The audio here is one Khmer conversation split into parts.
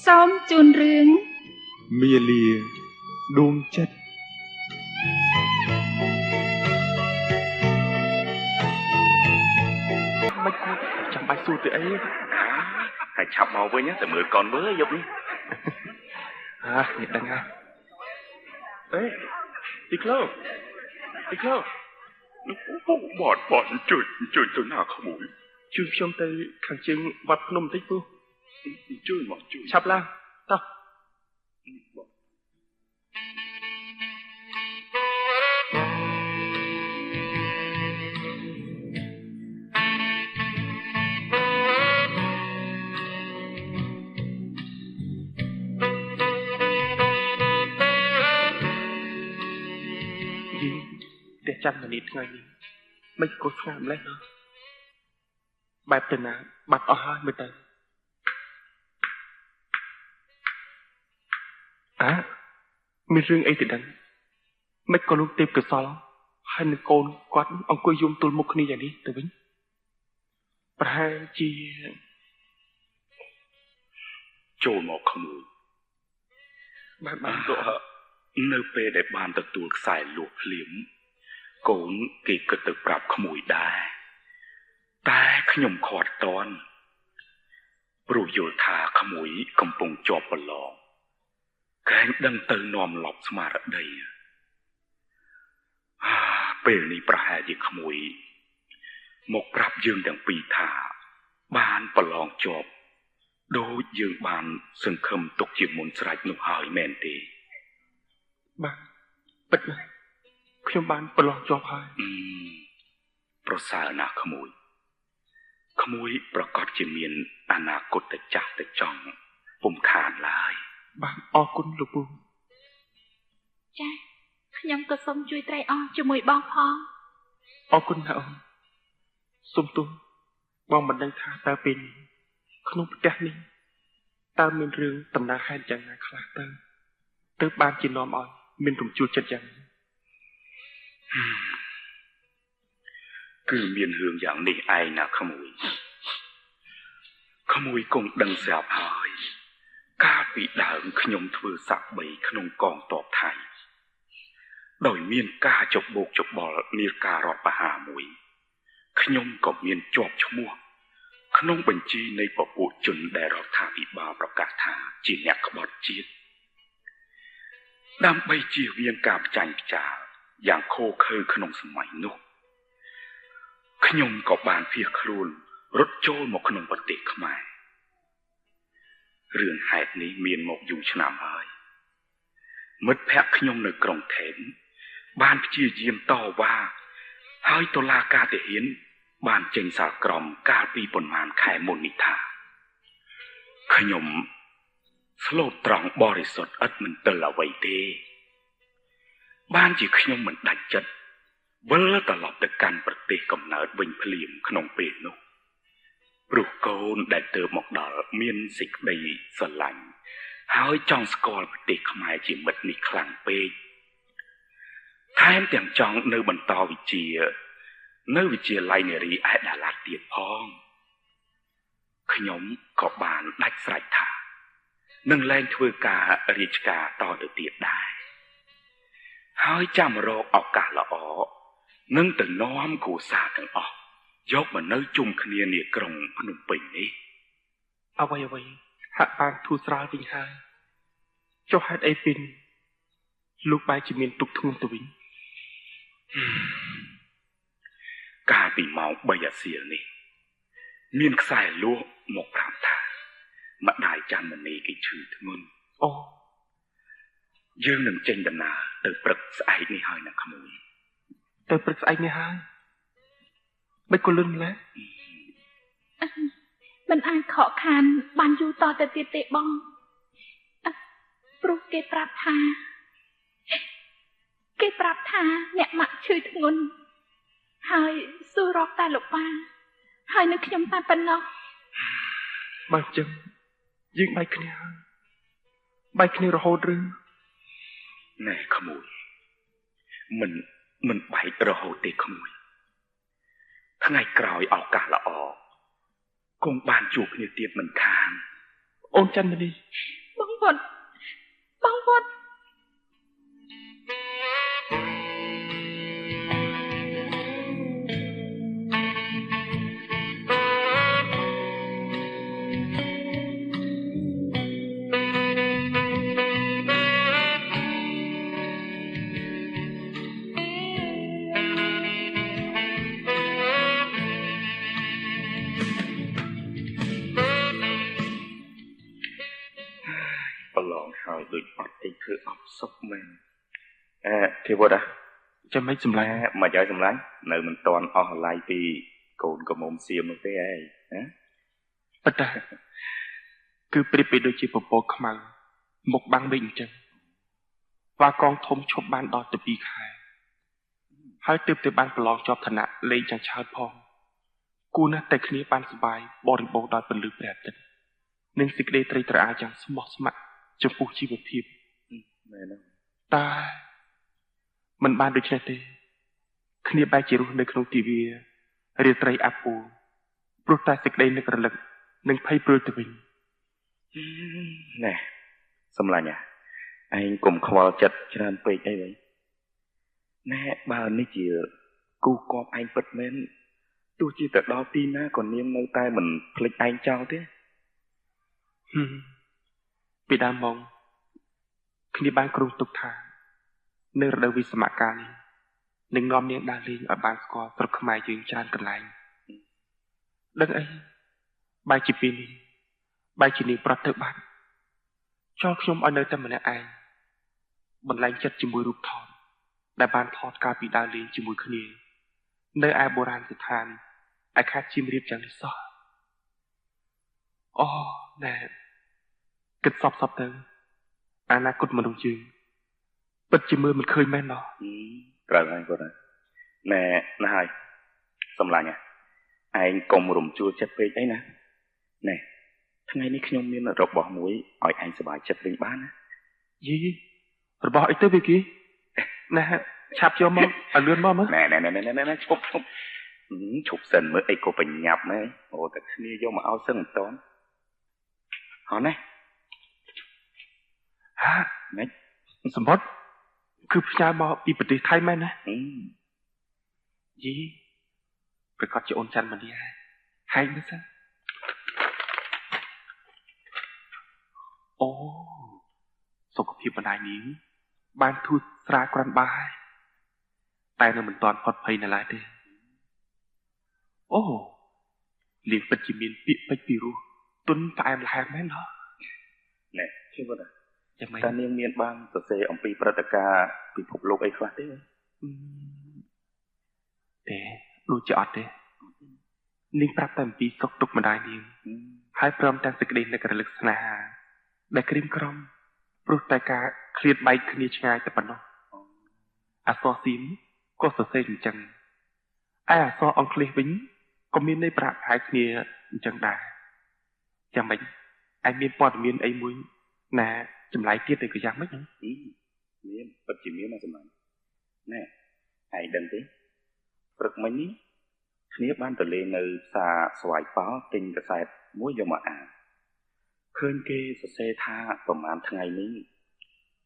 ซ้อมจูนเรื่องเมียเลียดวงจัดไม่พูดจำไปสู้ตัวเองให้ฉับเมาvới nháแต่มือcòn mới giúp đi nhiệt đang ngay ê đi club bọt chửi tôi nào không mũi chửi trong tay khang chân vặt nôm tích vô chửi mà chửi chắp lang tao để chăm là nít ngàyนี้ไม่กดงามแล้วเนาะแบบแต่นะบัดเอาให้ไม่ได้มีเรื่องไอ้ติดดันไม่ก็ลูกเต็มกระสอบให้นึกโกนกวาดเอากุยยมตุลมุกนี่อย่างนี้ตัววิ่งประหารจีโจมอขโมยบ้านตัวเนื้อเปย์ได้บ้านตะตัวใส่หลวกเหลี่ยมโกนกีกระตึกปรับขโมยได้แต่ขยมขอดตอนปรุโยธาขโมยกำปงจอบปลองแกงดังเตยนอมหลบสมาระใดเปย์นี้ประหารยิขโมยหมกปรับยืงดังปีธาบ้านปลองจอบโดยยืงบ้านซึ่งคำตกจีบมนสลายหนุ่มหายแมนเตบ้านปิดเลยขยมบ้านปลองจอบหายเพราะสารนาขโมยประกอบจีเมียนอนาคตแต่จักแต่จ้องปุ่มขานลายบ้านออกุนลูกปูจ้าขยมก็สมจุยไตรอจมวยบองพองออกุนนะองสมตุ้มบองมันดังท่าตาเป็นขนมประจักษ์นี้ตาเมียนเรื่องตำนานแห่งจังงาคลาเตอร์เติบบ้านจีนอมอ่อนเมียนถุงจูจัดยังคือเมียนเฮืองอย่างนี้ไอนะขโมยคงดังแสบหายกาปีดาวขยมเถื่อสักใบขนมกองตอบไทยโดยเมียนกาจบโบกจบบอลเนียการอดปะหามวยขยมกับเมียนจอบชมัวขนมบัญชีในปะปุจุนได้รับทาอิบาประกาศทาจีเนกขบอดจีดดำใบจีเวียนกาบจันจ่าอย่างโคเคยขนมสมัยนุกขยมกับบานเพียครูนรถโจรหมกขนมปฏิขมายเรื่องแหกนี้เมียนหมกอยู่ชนามเอ้ยมดแพะขยมในกรงเถนบ้านพี่เยี่ยมต่อว่าเฮ้ยตัวลากาเตหินบ้านเจงสากรอมกาปีปนมานขายมนิธาขยมสโลตรองบริสุทธิ์อัดมันเตลไว้เดบ้านจีขยมเหมือนดัดจัดเบลตลอดแต่การปฏิกำเนิดวิ่งพลีมขนมเปียนุปลุกโกนได้เติมหมอกดอเมียนสิกดีสลังหายจองสกอลปฏิขมายจีมัดนิคลังเปย์แทนแต่งจองเนื้อบรรทวิเจียไลเนรีไอดาลาเตียนพองขยมกบบานดัดใส่ถานึ่งแรงช่วยกาเรียชกาต่อเดือดเตียดได้หายจำโรคออกกาละอ๋อนึ่งแต่น้อมกูสาถึงออกยกมาเนื้อจุ่มขเนียเนี่ยกรงพนมปิงนี้เอาไว้หักบางทูสราวิงหายเจ้าฮัดไอปินลูกใบจิมินตุกทุ่งตัววิ่งกาปีเมาใบยาเสียนี่เมียนสายลวกหมกพรามทามาได้จานมันนี่กิชื่อทั้งนโอ้ยืนหนึ่งเจนดนาเติบปรึกสายนี่หายนักขโมยเติบปรึกสายนี่หายไม่ก็ลื่นแล้วมันอ่านขอคานบานยูต่อแต่เตะบองปรุกเกปราบทาเนี่ยหมักชื่อทั้งนหายสู้รอกตาหลบมาหายนึกขยมตาปันนอกบางจังยิงใบคเนียรโหดหรือแน่ขโมยมันใบรโหดเตะขโมยทั้งไงกรอยเอากาละออก กงบานจูบเนี่ยเตียบเหมือนคาง អូនច័ន្ទមនីបងវត្តបងវត្តដូចអត់អីធ្វើអត់សុខមែនទេវតាចាំមិនសម្លាញ់មកឲ្យសម្លាញ់នៅមិនតាន់អស់ឡៃពីកូនកំមុំសៀមនោះទេឯងណាប៉ុន្តែគឺប្រៀបបីដូចជាពពកខ្មៅមុខបាំងមេឃអញ្ចឹងវ៉ាកងធំឈប់បានដល់ទៅ2ខែហើយទើបតែបានប្រឡងជាប់ឋានៈលេងយ៉ាងច្រើនផងគូណាស់តែគ្នាបានសប្បាយបរិបូរដោយពន្លឺព្រះអាទិត្យនិងសេចក្តីត្រេកត្រអាលយ៉ាងស្មោះស្ម័គ្រចំពោះជីវភាពមែនតែមិនបានដូចនេះទេគ្នាបែរជារស់នៅក្នុងទិវារាត្រីអាពូព្រោះតែសេចក្តីនឹករលឹកនិងភ័យព្រួយទៅវិញណែសម្លាញ់ឯងកុំខ្វល់ចិត្តច្រើនពេកអីវិញណែបើនេះជាគូគប់ឯងពិតមែនទោះជាទៅដល់ទីណាក៏នាងនៅតែមិនភ្លេចឯងចោលទេពីដើមមកគ្នាបានគ្រោងទុកថានៅរដូវវិសមកាលនេះនឹងនាំនាងដើរលេងឲ្យបានស្គាល់ស្រុកខ្មែរយើងច្រើនកន្លែងដឹងអីបែរជាពេលនេះបែរជានាងប្រត់ទៅបាត់ចោលខ្ញុំឲ្យនៅតែម្នាក់ឯងបន្លែងចិត្តជាមួយរូបថតដែលបានថតកាលពីដើរលេងជាមួយគ្នានៅឯបុរាណស្ថានឯខេត្តសៀមរាបយ៉ាងនេះសោះអូណែគិតសពទៅអនាគតមនុស្សយើងពិតជាមើលមិនឃើញមែនណោះត្រូវហើយគាត់ណែណាស់ហើយសម្លាញ់ឯងកុំរំជួលចិត្តពេកអីណាណែថ្ងៃនេះខ្ញុំមានរបស់មួយឲ្យឯងសប្បាយចិត្តវិញបានណាយីរបស់អីទៅវាគីណែឆាប់យកមកឲ្យលឿនមកមើលណែឈប់សិនមើលអីក៏បញ្ញាប់ម៉ែអូតែគ្នាយកមកឲ្យសឹងមិនតន់ហ៎ណែហាម៉េចសម្បត្តិគឺផ្ញើមកពីប្រទេសថៃមែនណាយីប្រកាសជាអូនច័ន្ទមនីហើយមើលសិនអូសុខភាពបណ្ដាញនេះបានធូរស្រាលក្រាន់បាយតែនៅមិនទាន់ផុតភ័យនៅឡើយទេអូលៀងពិតជាមានពាក្យពេចន៍ពីរោះទុនផ្អែមល្ហែមមែនហ៎ណែជឿគាត់តើនាងមានបានសរសេរអំពីព្រឹត្តិការណ៍ពិភពលោកអីខ្លះទេដូចជាអត់ទេនាងប្រាប់តែអំពីសុខទុក្ខម្ដាយនាងហើយព្រមទាំងសេចក្តីនឹករលឹកស្នេហាដែលក្រៀមក្រំព្រោះតែការឃ្លាតបែកគ្នាឆ្ងាយតែប៉ុណ្ណោះអក្សរសៀមក៏សរសេរអញ្ចឹងឯអក្សរអង់គ្លេសវិញក៏មានន័យប្រហែលគ្នាអញ្ចឹងដែរចាំមិនឯងមានព័ត៌មានអីមួយណាចម្លែកទៀតទៅក៏យ៉ាងម៉េចមានពិតជាមានណាសម្លាញ់ណែឯងដឹងទេព្រឹកមិញនេះគ្នាបានទៅលេងនៅផ្សារស្វាយប៉ោទិញកាសែតមួយយកមកអានឃើញគេសរសេរថាប្រហែលថ្ងៃនេះ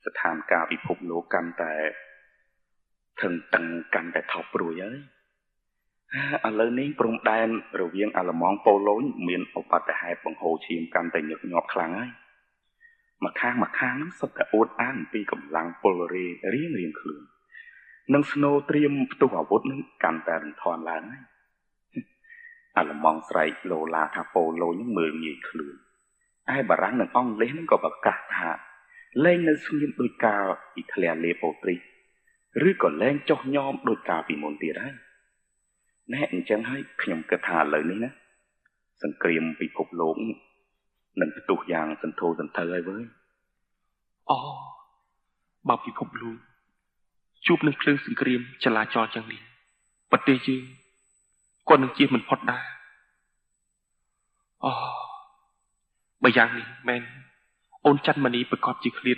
ស្ថានភាពពិភពលោកកាន់តែថឹងតឹងកាន់តែថប់ព្រួយហើយឥឡូវនេះព្រំដែនរវាងអាល្លឺម៉ង់ប៉ូឡូញមានឧបទ្ទហេតុបង្ហូរឈាមកាន់តែញឹកញាប់ខ្លាំងហើយមកខាងហ្នឹងសុទ្ធតែអួតអាងពីកម្លាំងពលរៀងខ្លួននិងស្នូត្រៀមផ្ទុះអាវុធនឹងកាន់តែរន្ធត់ឡើងហើយអាល្លឺម៉ង់ស្រែកឡូឡាថាប៉ូឡូញនឹងមើលងាយខ្លួនឯបារាំងនិងអង់គ្លេសនឹងក៏ប្រកាសថាលែងនៅស្ងៀមដោយកាលពីធ្លាលេបអូទ្រីឬក៏លែងចុះញោមដោយកាលពីមុនទៀតហើយណែអញ្ចឹងហើយខ្ញុំគិតថាឥឡូវនេះណាសង្គ្រាមពិភពលោកនឹងផ្ទុះយ៉ាងសន្ធោសន្ធៅហើយវើយអូបើពិភពលោកជួបនឹងភ្លើងសង្គ្រាមចលាចលយ៉ាងនេះប្រទេសយើងក៏នឹងជៀសមិនផុតដែរអូបើយ៉ាងនេះមែនអូនច័ន្ទមនីប្រកាសជាឃ្លាត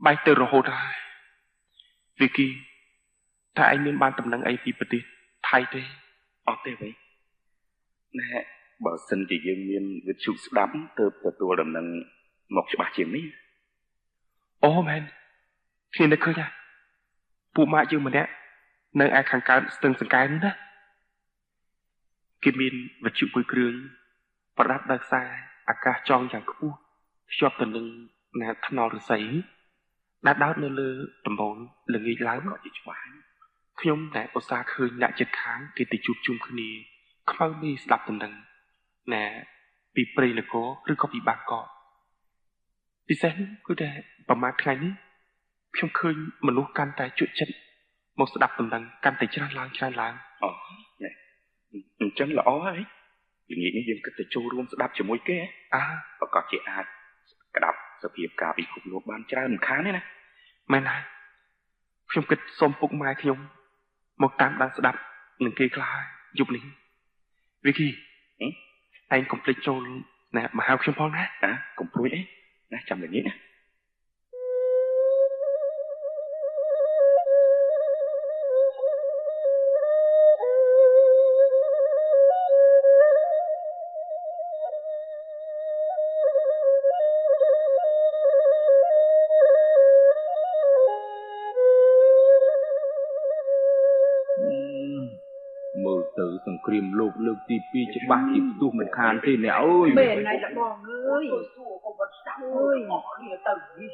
បែកទៅរហូតហើយវិគីតែឯងមានបានតំណែងអីពីប្រទេសថៃទេអត់ទេវិញណែ បើសិនជាយើងមានវិទ្យុស្ដាប់ទើបទទួលដំណឹងមកច្បាស់ជាងនេះអូមែនគ្នានឹកឃើញពួកម៉ាក់យើងម្នាក់នៅឯខាងកើតស្ទឹងសង្កែនោះណាគេមានវិទ្យុមួយគ្រឿងប្រដាប់ដោយខ្សែអាកាសចងយ៉ាងខ្ពស់ភ្ជាប់ទៅនឹងថ្នល់ឫស្សីដែលដោតនៅលើដំបូលល្ងាចឡើងក៏ជាច្បាស់ខ្ញុំតែឧស្សាហ៍ឃើញអ្នកជិតខាងគេទៅជួបជុំគ្នាខ្មៅមីស្ដាប់ដំណឹងពីព្រៃនគរឬក៏ពីបាងកកពិសេសគឺតែប្រហែលថ្ងៃនេះខ្ញុំឃើញមនុស្សកាន់តែជក់ចិត្តមកស្ដាប់ដំណឹងកាន់តែច្រើនឡើងអូអញ្ចឹងល្អហើយល្ងាចនេះយើងគិតទៅចូលរួមស្ដាប់ជាមួយគេប្រកាសជាអាចក្តាប់សភាពការពិភពលោកបានច្រើនមិនខានទេណាមែនហើយខ្ញុំគិតសូមពុកម៉ែខ្ញុំមកតាមដានស្ដាប់នឹងគេខ្លះយប់នេះវិគីឯងកុំភ្លេចចូលមកហៅខ្ញុំផងណាកុំព្រួយអីណាចាំល្ងាចណាសង្គ្រាមលោកលើកទី2ច្បាស់ជាផ្ទុះមិនខានទេអ្នកអើយមែនហើយលបងអើយអើយគ្នាទៅនេះ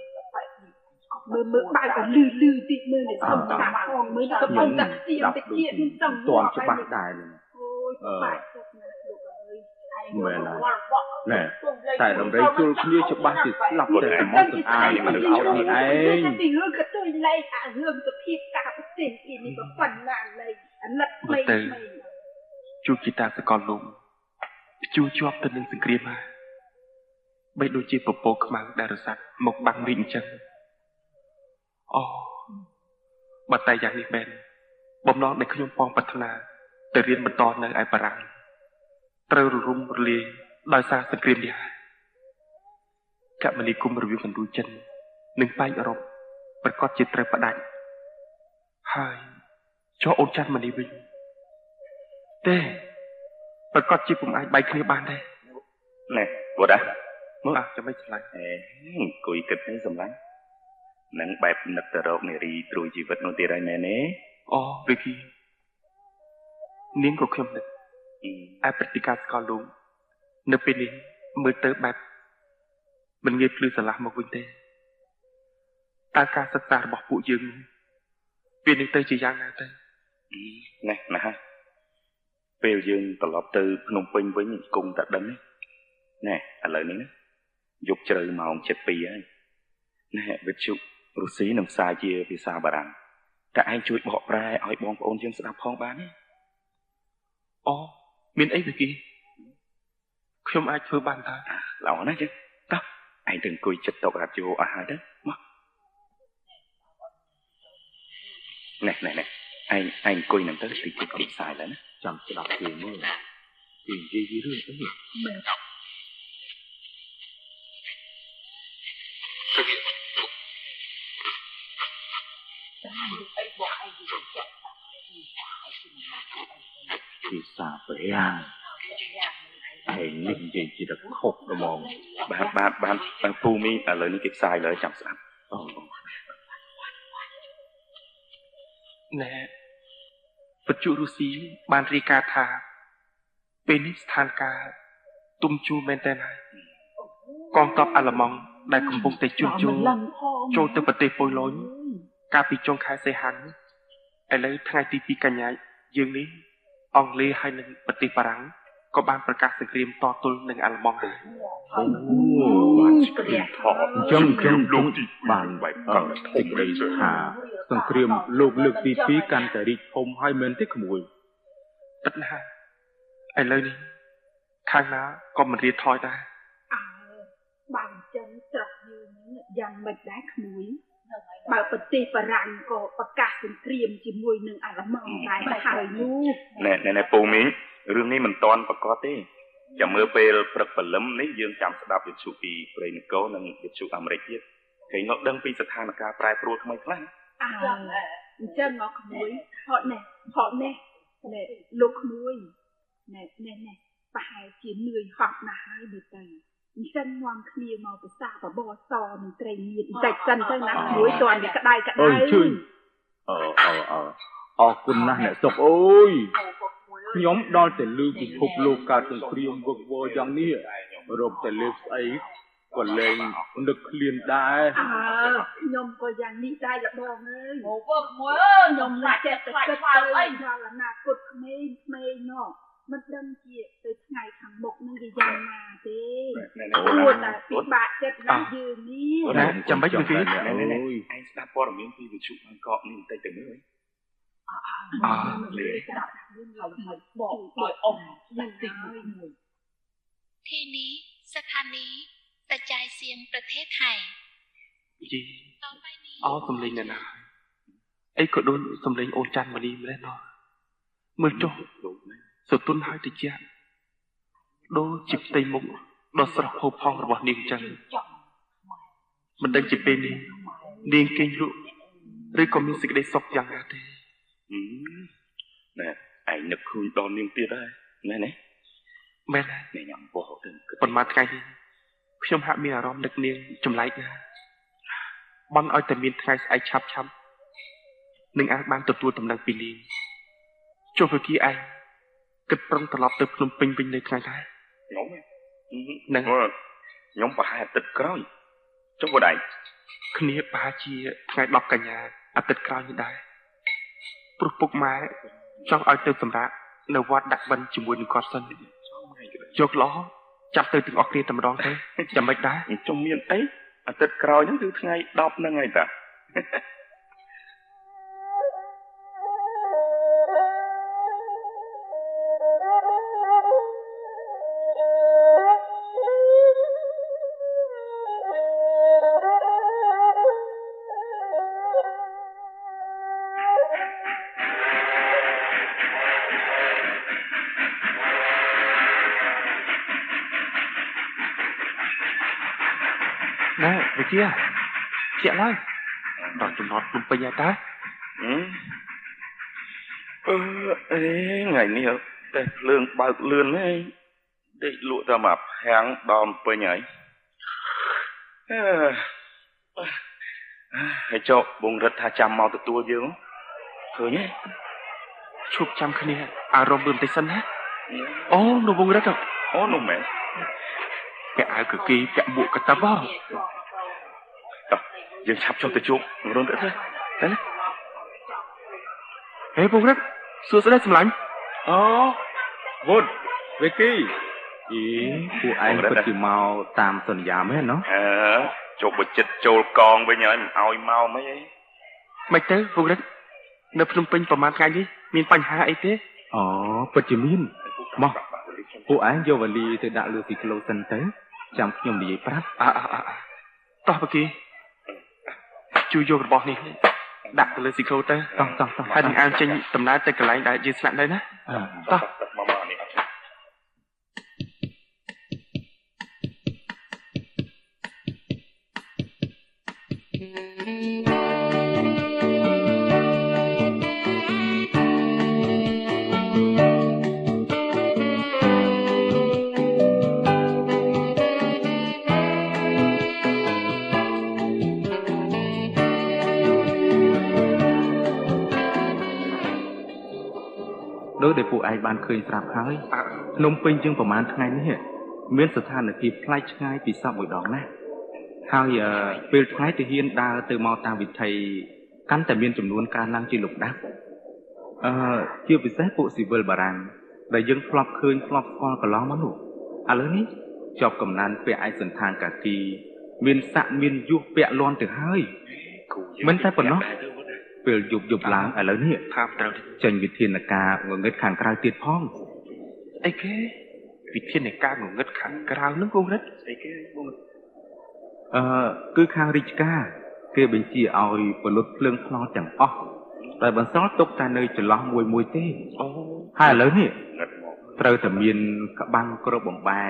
មើលបើកលឺតិចមើលនេះសុំតាផងមើលកំពុងតែទៀមតិចទៀតមិនចង់ទាន់ច្បាស់ដែរអូយបាក់ចិត្តណាស់លោកអើយមែនហើយណែតែដំរីជុលគ្នាច្បាស់ជាស្លាប់តែមកទៅអាយមិនឲ្យនេះឯងទីរឿងក៏ទុយឡៃអារឿងសភាពការប្រទេសនេះក៏ប៉ុណ្ណាឡៃអាណិតថ្មីជួបជាតាសកលលោកជួជាប់ទៅនឹងសង្គ្រាមហើយបីដូចជាពពកខ្មៅដែលរសាត់មកបាំងរីកអញ្ចឹងអូបើតែយ៉ាងនេះមែនបំណងដែលខ្ញុំបងប្រាថ្នាទៅរៀនបន្តនៅឯបារាំងត្រូវរំរលាយដោយសារសង្គ្រាមនេះហើយកមនីគុំរវាងឥណ្ឌូចិននិងប៉ែកអឺរ៉ុបប្រកាសជាត្រូវផ្ដាច់ហើយចុះអូនចាន់មកនេះវិញទេប្រកាសជាពុំអាចបែកគ្នាបានទេណែវត្តមើលចាំមិនឆ្លាញ់អង្គុយគិតនេះសម្លាញ់នឹងបែបនឹកទៅរកនារីត្រួយជីវិតនោះទៀតហើយមែនទេអូវិគីនាងក៏ខ្ញុំនឹកឯព្រឹត្តិការណ៍ស្កលលោកនៅពេលនេះមើលទៅបែបមិនងាយភ្លឺស្រឡះមកវិញទេតើការសិក្សារបស់ពួកយើងពេលនេះទៅជាយ៉ាងណាទៅណែណាពេលយើងត្រឡប់ទៅភ្នំពេញវិញគង់តែដឹងណែឥឡូវនេះយប់ជ្រៅម៉ោង 7:02 ហើយណែវិទ្យុរុស្ស៊ីនឹងផ្សាយជាភាសាបារាំងតែឯងជួយបកប្រែឲ្យបងប្អូនយើងស្ដាប់ផងបានទេអូមានអីវិគីខ្ញុំអាចធ្វើបានតើល្អណាស់ចឹងតោះឯងទៅអង្គុយចិត្តតុករ៉ាឌីយ៉ូអស់ហើយទៅមកណែឯងអង្គុយនឹងទៅទីជិតគេផ្សាយแล้วណាចាំស្ដាប់គេមើលគេនិយាយពីរឿងអីមើលភាសាបារាំងហើយនេះនិយាយជាតខុសហ្មងបានពូមីឥឡូវនេះគេផ្សាយលើចាំស្ដាប់ណែវិទ្យុរុស្ស៊ីបានរាយការណ៍ថាពេលនេះស្ថានភាពទុំជួមែនតើហើយកងទ័ពអាល្លឺម៉ង់ដែលកំពុងតែជួបចូលទៅប្រទេសប៉ូឡូញកាលពីចុងខែសីហាឥឡូវថ្ងៃទី2កញ្ញាយើងនេះអង់គ្លេសហើយនឹងប្រទេសបារាំងក៏បានប្រកាសសង្គ្រាមតទល់នឹងអាល្លឺម៉ង់ហើយបានស្គ្រាមថតអញ្ចឹងខ្ញុំលោកទីបានបែបកង់ធំដីថាសង្គ្រាមលោកលើកទី2កាន់តែរីកធំហើយមែនទេក្មួយទឹកណាឥឡូវនេះខាងណាក៏មិនរៀបថយដែរបើអញ្ចឹងស្រុកយើងយ៉ាងម៉េចដែរក្មួយបើប្រទេសបារាំងក៏ប្រកាសសង្គ្រាមជាមួយនឹងអាល្លឺម៉ង់ដែរហើយនោះណែពូមីងរឿងនេះមិនតាន់ប្រកាសទេចាំមើលពេលព្រឹកព្រលឹមនេះយើងចាំស្ដាប់វិទ្យុពីព្រៃនគរនិងវិទ្យុអាមេរិកទៀតគេមកដឹងពីស្ថានភាពប្រែប្រួលថ្មីខ្លះអញ្ចឹងមកក្មួយហត់ណែលោកក្មួយណែ ប្រហែលជានឿយហត់ណាស់ហើយមើលទៅអញ្ចឹងនាំគ្នាមកប្រសាបបសនឹងត្រីមានបន្តិចសិនទៅណាមួយតន់វាក្តៅអើយជឿអរគុណណាស់អ្នកសុកអើយខ្ញុំដល់តែលើពិភពលោកកើតសង្គ្រាមវឹកវរយ៉ាងនេះរកតែលើស្អីក៏លែងនឹកឃ្លានដែរខ្ញុំក៏យ៉ាងនេះដែរលបងអើយមកវឹកមួយអើយខ្ញុំឡាក់ចេះតែគិតទៅដល់អនាគតក្មេងនោះមិនដឹងជាទៅថ្ងៃខាងមុខនឹងវាយ៉ាងណាទេគួរតែពិបាកចិត្តណាស់យើងនេះចាំបាច់ពីអូយឯងស្ដាប់ព័ត៌មានពីវិទ្យុបាងកកនេះបន្តិចទៅមើលលេស្ដាប់រឿងឡើងហើយបងឲ្យអស់យ៉ាងតិចមួយที่นี้สถานีกระจายเสียงประเทศไทยជីសំលេងអ្នកណាអីក៏ដូចសំលេងអូនច័ន្ទមនីម្លេះនោះមើលចុះសទុនហើយតិចដូចជាផ្ទៃមុខដ៏ស្រស់ផូរផង់របស់នាងចឹងមិនដឹងជាពេលនេះនាងគេងលក់ឬក៏មានសេចក្តីសុខយ៉ាងណាទេណែឯងនឹកឃើញដល់នាងទៀតហើយមែនទេមែនហើយញ៉ាំពោះទៅប៉ុន្មានថ្ងៃនេះខ្ញុំហាក់មានអារម្មណ៍នឹកនាងចម្លែកណាស់បន់ឲ្យតែមានថ្ងៃស្អែកឆាប់នឹងអាចបានទទួលដំណឹងពីនាងចុះវិគីឯងគិតប្រឹងត្រឡប់ទៅភ្នំពេញវិញនៅថ្ងៃដែរខ្ញុំហ្នឹងខ្ញុំប្រហែលអាទិត្យក្រោយចុះបងឯងគ្នាប្រហែលជាថ្ងៃ10កញ្ញាអាទិត្យក្រោយនេះដែរព្រោះពុកម៉ែចង់ឲ្យទៅសម្រាប់នៅវត្តដាក់បិណ្ឌជាមួយនឹងគាត់សិនយកឡោចាប់ទៅទាំងអស់គ្នាតែម្ដងទៅចាំមិនដែរចុះមានអីអាទិត្យក្រោយហ្នឹងគឺថ្ងៃ10ហ្នឹងហើយតាណែវិជាជាក់ឡើយដល់ចំណត់ភ្នំពេញហើយតាថ្ងៃនេះតែភ្លើងបើកលឿនហីដេកលក់តែមកហាំងដល់ពេញហើយហើយចុះបងរត់ថាចាំមកទទួលយើងឃើញទេឈប់ចាំគ្នាអារម្មណ៍បន្តិចសិនណាអូនោះបងរត់អូនោះមែនពាក់អាវកគីពាក់មួកកតាបយើងឆាប់ចុះទៅជួបរនទៅណាហេពងរត់សួស្ដីសម្លាញ់អូវុតវិគីពួកឯងពិតជាមកតាមសន្យាមែនណោះជប់បិចិត្តចូលកងវិញហើយមិនឲ្យមកមិនអីមិនទៅពងរត់នៅភ្នំពេញប្រហែលថ្ងៃនេះមានបញ្ហាអីទេអូពិតជាមានមកពួកឯងយកវ៉ាលីទៅដាក់លើស៊ីក្លូសិនទៅចាំខ្ញុំនិយាយប្រាប់តោះបកីជួយយករបស់នេះដាក់ទៅលើស៊ីក្លូទៅតោះហើយនឹងអានចេញដំណើរទៅកន្លែងដែលយើងស្នាក់នៅណាតោះដែលពួកឯងបានឃើញស្រាប់ហើយភ្នំពេញជាងប្រហែលថ្ងៃនេះមានស្ថានភាពប្លែកឆ្ងាយពីសពមួយដងណាស់ហើយពេលថ្ងៃទាហានដើរទៅមកតាមវិធីកាន់តែមានចំនួនកើនឡើងជាលំដាប់ជាពិសេសពួកស៊ីវិលបារាំងដែលយើងធ្លាប់ឃើញធ្លាប់ស្គាល់កន្លងមកនោះឥឡូវនេះជាប់កំណើនពាក់ឯកសណ្ឋានកាគីមានស័ក្តិមានយុះពាក់លាន់ទៅហើយមិនតែប៉ុណ្ណោះពេលយប់ឡើងឥឡូវនេះថាត្រូវចេញវិធានការងងឹតខាងក្រៅទៀតផងអីគេវិធានការងងឹតខាងក្រៅនឹងគងរិតអីគេបងគឺខាងរាជការគេបញ្ជាឲ្យពលុតភ្លើងថ្នល់ទាំងអស់តែបន្សល់ទុកតែនៅចន្លោះមួយទេអូហើយឥឡូវនេះត្រូវតែមានក្បាំងគ្របបំបែ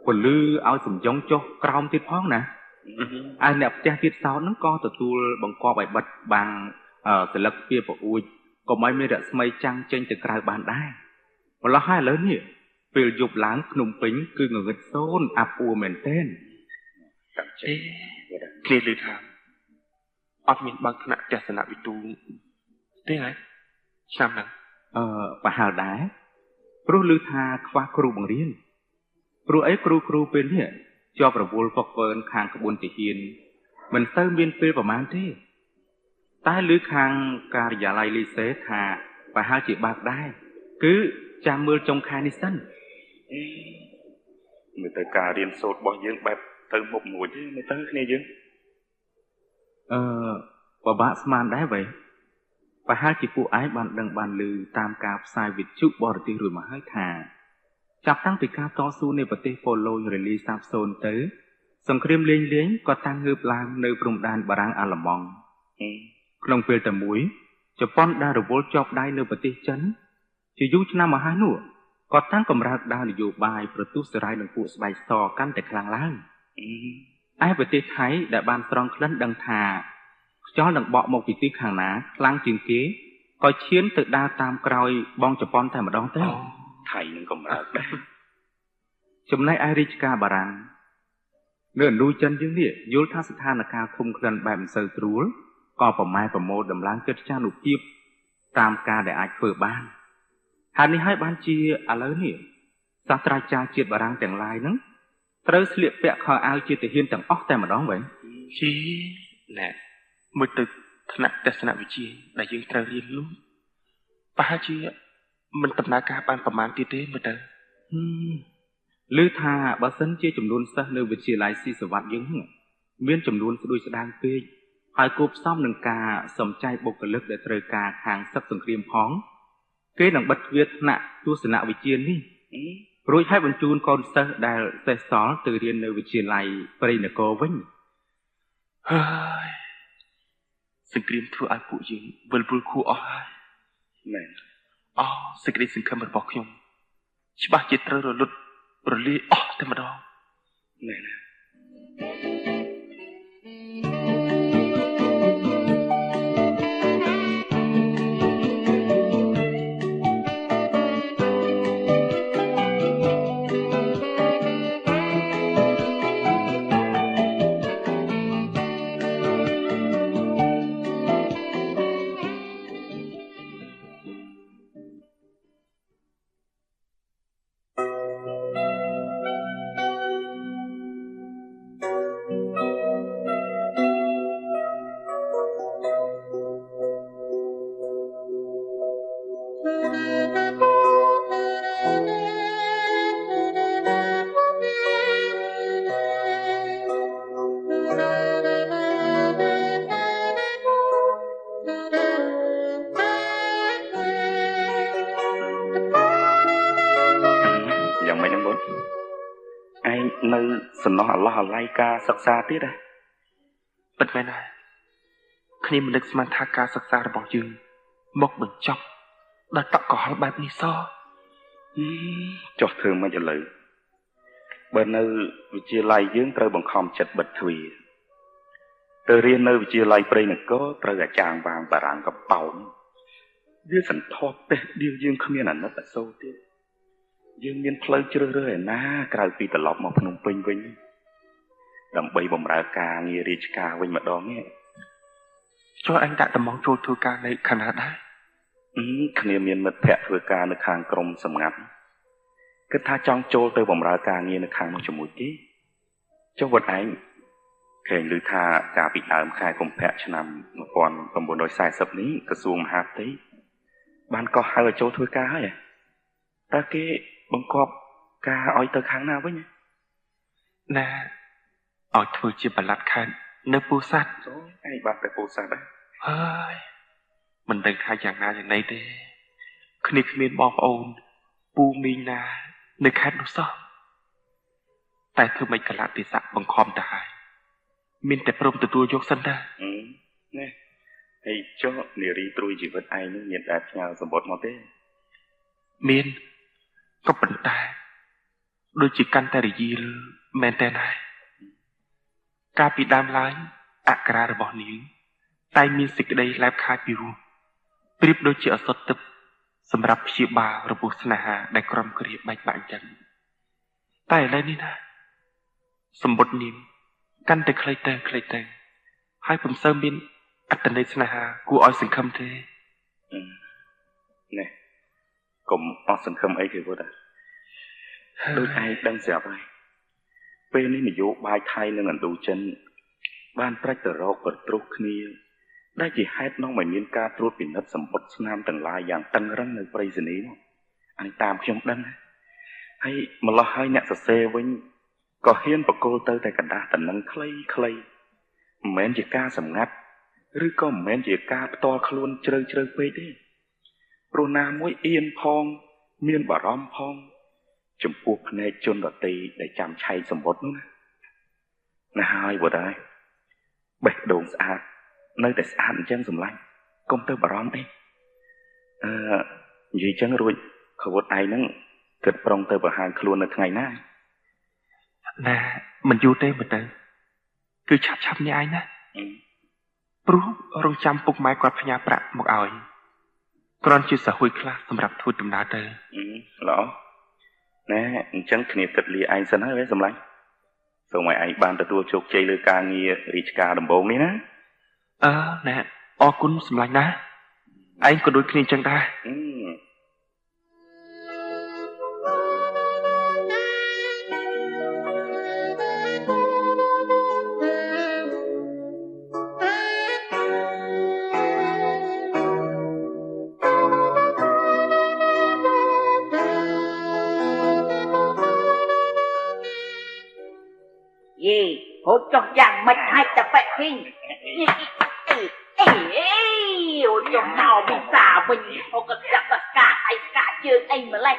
ពលឺឲ្យសំយងចុះក្រោមទៀតផងណាហើយអ្នកផ្ទះទៀតសោតហ្នឹងក៏ទទួលបង្គាប់ឲ្យបិទបាំងសិលឹកពីប្រអួចកុំឲ្យមានរស្មីចាំងចេញទៅក្រៅបានដែរម្ល៉េះហើយឥឡូវនេះ ពេលយប់ឡើងភ្នំពេញគឺងងឹតសូនអាប់អួរមែនទែន តាំងចិត្ត គ្នាឮថាអត់មានបើកថ្នាក់ទស្សនវិទូទេហើយឆ្នាំហ្នឹង ប្រហែលដែរព្រោះឮថាខ្វះគ្រូបង្រៀនព្រោះអីគ្រូពេលនេះជាប់រវល់ហ្វឹកហ្វឺនខាងក្បួនទាហានមិនទៅមានពេលប្រមាណទេតែឮខាងការិយាល័យលីសេថាប្រហែលជាបើកដែរគឺចាំមើលចុងខែនេះសិន មើលទៅការរៀនសូត្ររបស់យើងបែបទៅមុខមួយទេមើលទៅគ្នាយើង ពិបាកស្មានដែរវិញប្រហែលជាពួកឯងបានដឹងបានឮតាមការផ្សាយវិទ្យុបរទេសរួចមកហើយថាចាប់តាំងពីការតស៊ូនៃប្រទេសប៉ូឡូញរលាយសាបសូន្យទៅសង្គ្រាមលេងក៏តាំងងើបឡើងនៅព្រំដែនបារាំងអាល្លឺម៉ង់ក្នុងពេលតែមួយជប៉ុនដែលរវល់ជាប់ដៃនៅប្រទេសចិនជាយូរឆ្នាំមកហើយនោះក៏តាំងកម្រើកដើរនយោបាយប្រទុសរាយនឹងពួកស្បែកសកាន់តែខ្លាំងឡើងឯប្រទេសថៃដែលបានស្រង់ក្លិនដឹងថាខ្យល់នឹងបក់មកពីទីខាងណាខ្លាំងជាងគេក៏ឈានទៅដើរតាមក្រោយបងជប៉ុនតែម្ដងទៅថៃនឹងកម្រើកដែរ ចំណែកឯរាជការបារាំងនៅអនុចិនយើងនេះយល់ថាស្ថានភាពឃុំក្លិនបែបមិនសូវស្រួលក៏ប្រម៉ែប្រមូលដំឡើងកិច្ចចានុភាពតាមការដែលអាចធ្វើបានហើយនេះហើយបានជាឥឡូវនេះសាស្ត្រាចារ្យជាតិបារាំងទាំងឡាយហ្នឹងត្រូវស្លៀកពាក់ខោអាវជាទាហានទាំងអស់តែម្ដងវិញ ជីណែមើលទៅថ្នាក់ទស្សនវិជ្ជាដែលយើងត្រូវរៀននោះប្រហែលជាមិនដំណើរការបានប្រមាណទៀតទេមើលទៅឮថាបើសិនជាចំនួនសិស្សនៅវិទ្យាល័យស៊ីសវ័តយើងមានចំនួនស្ដួយស្ដាងពេកហើយគួបផ្សំនឹងការសំចៃបុគ្គលិកដែលត្រូវការខាងសឹកសង្គ្រាមផងគេនឹងបិទទ្វារថ្នាក់ទស្សនវិជ្ជានេះរួចហើយបញ្ជូនកូនសិស្សដែលសេះសល់ទៅរៀននៅវិទ្យាល័យព្រៃនគរវិញហើយសង្គ្រាមធ្វើឲ្យពួកយើងវិលវល់ខួរអស់ហើយមែនសេចក្តីសង្ឃឹមរបស់ខ្ញុំច្បាស់ជាត្រូវរលត់រលាយអស់តែម្ដងមែននៅសំណោះអាឡោះអាឡៃការសិក្សាទៀតហ៎ពិតមែនហើយគ្នាមិននឹកស្មានថាការសិក្សារបស់យើងមកបញ្ចប់ដល់តក់កុហលបែបនេះសោះចុះធ្វើមិនឥឡូវបើនៅវិទ្យាល័យយើងត្រូវបង្ខំចិត្តបិទទ្វារទៅរៀននៅវិទ្យាល័យព្រៃនគរត្រូវអាចារ្យវាងបារាំងកប៉ោនវាសន្ធប់ទេដៀវយើងគ្មានអាណិតអាសូរទៀតយើងមានផ្លូវជ្រើសរើសឯណាក្រៅពីត្រឡប់មកភ្នំពេញវិញដើម្បីបម្រើការងាររាជការវិញម្ដងនេះចុះអញដាក់តំងចូលធ្វើការនៅខាងណាដែរគ្នាមានមិត្តភ័ក្តិធ្វើការនៅខាងក្រមសម្ងាត់គិតថាចង់ចូលទៅបម្រើការងារនៅខាងនោះជាមួយគេចុះវត្តឯងឃើញឮថាកាលពីដើមខែកុម្ភៈឆ្នាំ1940នេះក្រសួងមហាផ្ទៃបានកោះហៅឲ្យចូលធ្វើការហើយតើគេបង្គាប់ការឲ្យទៅខាងណាវិញណាឲ្យធ្វើជាបល្ល័តខេត្តនៅពោធិ៍សាត់ឯងបាត់ទៅពោធិ៍សាត់ហើយមិនដឹងថាយ៉ាងណាយ៉ាងណីទេគ្នាគ្មានបងប្អូនពូមីងណានៅខេត្តនោះសោះតែធ្វើមិនកលៈទេសៈបង្ខំទៅហើយមានតែព្រមទទួលយកសិនតានេះហើយចុះនារីត្រួយជីវិតឯងនោះមានតែផ្ញើសម្បត្តិមកទេមានក៏ប៉ុន្តែដូចជាកាន់តែរយីលមែនតើណាកាលពីដើមឡើយអក្សរារបស់នាងតែមានសេចក្តីឡែបខាចពីរោះប្រៀបដូចជាអសត់ទឹក សម្រាប់ព្យាបាលរបួសស្នេហាដែលក្រុមគ្រាបែកបាក់ចឹងតែឥឡូវនេះណាសម្បត្តិនាមកាន់តែខ្លីទៅហើយពុំសូវមានអត្តន័យស្នេហាគួរឲ្យសង្ឃឹមទេនេះកុំអស់សង្ឃឹមអីទេវត្តដូចឯងដឹងស្រាប់ហើយពេលនេះនយោបាយថៃនិងឥណ្ឌូចិនបានត្រាច់ទៅរកប្រទ្រុសគ្នាដែលជាហេតុនាំឲ្យមានការត្រួតពិនិត្យសម្បត្តិស្នាមទាំងឡាយយ៉ាងតឹងរ៉ឹងនៅព្រៃសនីនោះអានេះតាមខ្ញុំដឹងហើយម្លោះហើយអ្នកសរសេរវិញក៏ហ៊ានបកគោលទៅតែកណ្ដាស់តំណឹងខ្លីមិនមែនជាការសម្ងាត់ឬក៏មិនមែនជាការផ្ទាល់ខ្លួនជ្រៅពេកទេព្រោះណាមួយអៀនផងមានបារម្ភផងចំពោះភ្នែកជនដតីដែលចាំឆែកសម្បត្តិនោះណាហើយវត្តហើយបេះដូងស្អាតនៅតែស្អាតអញ្ចឹងសម្លាញ់កុំទៅបារម្ភអីនិយាយចឹងរួចខវត្តឯងហ្នឹងគិតប្រុងទៅបង្ហាញខ្លួននៅថ្ងៃណាមិនយូរទេមើលទៅគឺឆាប់នេះឯងណាព្រោះរងចាំពុកម៉ែគាត់ផ្ញើប្រាក់មកឲ្យគ្រាន់ជាសហួយខ្លះសម្រាប់ធ្វើដំណើរទៅល្អណែអញ្ចឹងគ្នាគិតលាឯងសិនហើយសម្លាញ់សូមឲ្យឯងបានទទួលជោគជ័យលើការងាររាជការដំបូងនេះណាណែអរគុណសម្លាញ់ណាឯងក៏ដូចគ្នាអញ្ចឹងដែរហូចចុះយ៉ាងមិនហើយតែបែកហ៊ីងអូចុះមកវិសាវិញអូក៏ចាប់តកាឯកាជើងអីម្លេះ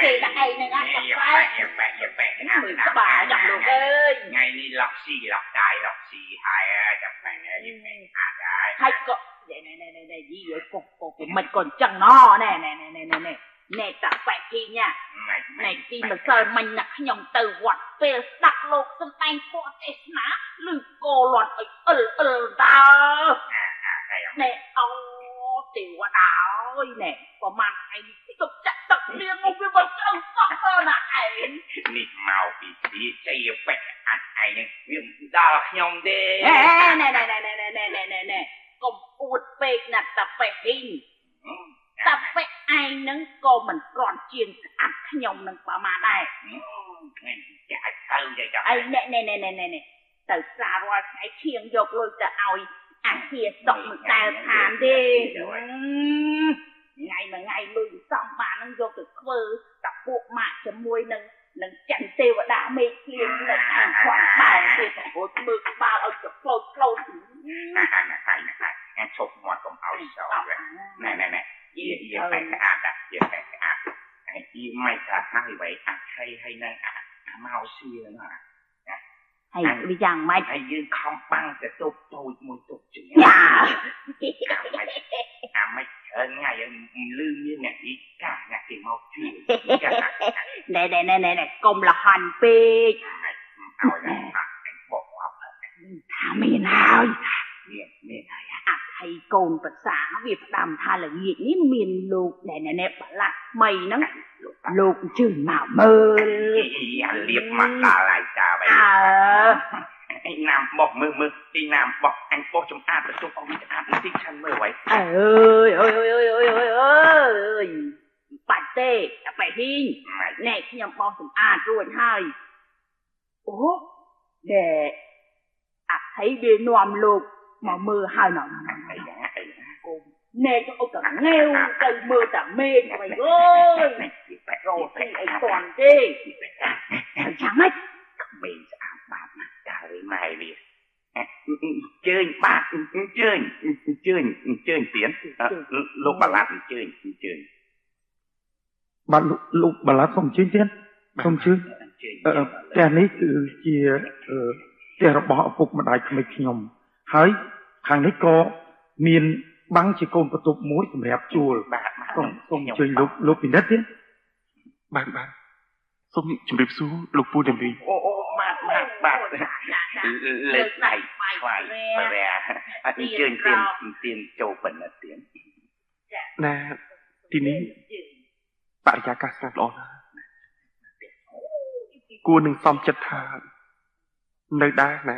គេដាក់ឯនឹងអាបែកមើលស្បាយ៉ាងលោកអើយថ្ងៃនេះឡុកស៊ីឡុកដៃឡុកស៊ីហើយចាំបែកហើយក៏ណែយីកុកមិនក៏អញ្ចឹងណណែតាបែកហ៊ីងណែទីម្សិលមិញណាខ្ញុំទៅវត្តពេលស្ដាប់លោកសំដែងពណ៌ទេសនាឬក៏លាត់ឲ្យអិលដើណែអូទេវតាអើយណែប្រហែលថ្ងៃនេះទុកចាក់ទឹកលៀងនោះវាមិនត្រូវសោះទេណាឯងនេះមកពីទីជ័យពេកអត់ឯងវាដល់ខ្ញុំទេណែកុំអួតពេកណាតាបែកហ៊ីងតាពេកឯងនឹងក៏មិនគ្រាន់ជាងស្អាតខ្ញុំនឹងប្រមាណដែរចាច់ទៅចាំឯណែទៅសាររាល់ថ្ងៃឈៀងយកលុយទៅឲ្យអាគារសុកមិនដែលខានទេថ្ងៃលុយសំបាននឹងយកទៅធ្វើតាពួកម៉ាក់ជាមួយនឹងច័ន្ទទេវតាមេឃលៀងនៅខាងខ្វាន់បែរទេប្រហូតមើលក្បាលឲ្យទៅផ្លោតណាឈប់មាត់កុំឲ្យសោណែយីបែកស្អាតយីបែកស្អាតហើយយីមិនថាហើយໄວអាហើយនឹងអាមកសៀណាហើយវាយ៉ាងម៉េចហើយយើងខំបាំងទៅទុបតូចមួយទុបជាអាមិនថ្ងៃលឺមានអ្នកអ៊ីកាអ្នកគេមកជួយណែកុំលហន់ពេកឲ្យណាបកអត់ថាមានហើយមានហើយអថ័យកូនប្រសាវាផ្ដាំថាល្ងាចនេះមានលោកដែលណែបលាក់ថ្មីហ្នឹងលោកជឿនមកមើលអាលៀបមកដល់ហើយតាវិញឯណាំបោះមើលទីណាំបោះអញបោះចំអាតទៅទុកឲ្យវាស្អាតបន្តិចឆាន់មើលហើយអើយបាច់ទេតែបែហ៊ីងណែខ្ញុំបោះសម្អាតរួចហើយអូដែលអថ័យវានាំលោកមកមើលហើយណ៎កុំណែទៅអត់ទៅងាវទៅមើលតាមេឃអីអើយរត់ទីអីតាន់ទេចាំម៉េចក្មេងស្អាតបាតណាស់តើម៉ែវាជើញបាទជើញទៀនលោកបាឡាត់ជើញបាទលោកបាឡាត់សូមជើញទៀនសូមជើញតែនេះគឺជាផ្ទះរបស់ឪពុកម្ដាយក្មេងខ្ញុំហើយខាងនេះក៏មានបាំងជាកូនបន្ទប់មួយសម្រាប់ជួលសូមជួយលោកពិនិត្យទៀតបាទសូមជម្រាបសួរលោកពូដំរីអូបាទលើកដៃថ្វាយព្រះអញ្ជើញទៀនចូលប៉ុណ្ណឹងទៀនណាទីនេះ បរិយាកាសស្ងាត់ល្អណាស់គួរនឹងសំចិត្តថានៅដែរណា